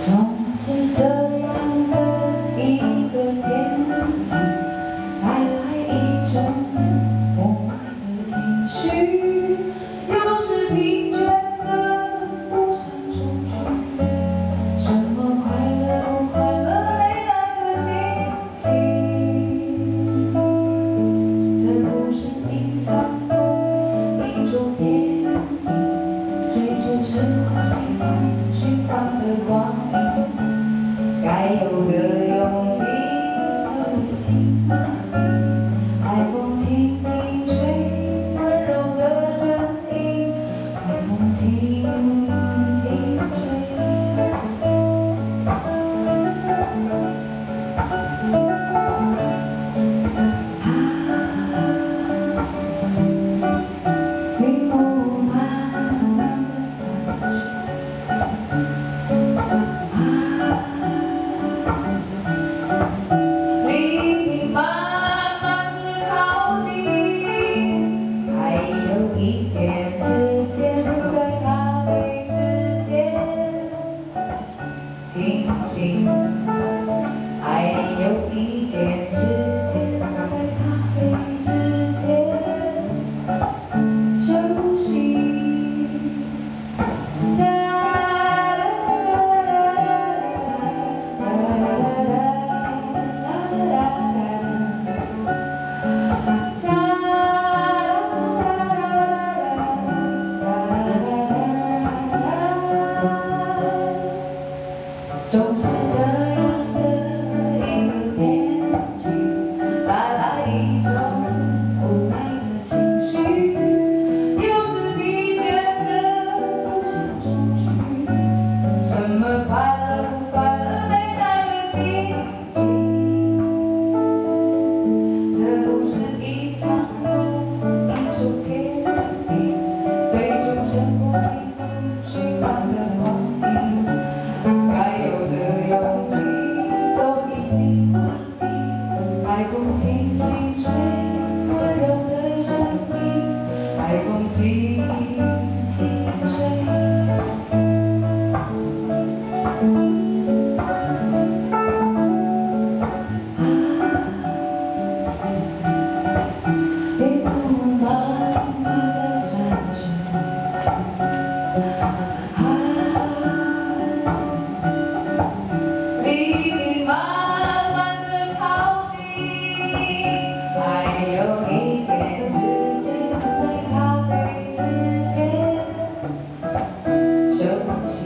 总是这样的一个天气，带来一种莫名的情绪，有时疲倦的不想出去，什么快乐不快乐没那个心情。这不是一场梦，一种电影，追逐生活习惯循环的光阴，该有的勇气都已经麻痹。海风轻轻吹，温柔的声音，海风轻轻吹。云雾慢慢地散去，黎明慢慢地靠近，还有一点时间在咖啡之间清醒，还有一点时间在咖啡之间休息。总是这样的一个天气，带来一种无奈的情绪，有时疲倦的不想出去，什么快乐不快乐没那个心情。这不是一场梦，一首电影，追逐生活幸福循环的光阴，该有的勇气都已经麻痹。海风轻轻吹，温柔的声音，海风轻轻吹。云雾慢慢地散去，黎明慢慢地靠近，还有一点时间在咖啡之间休息。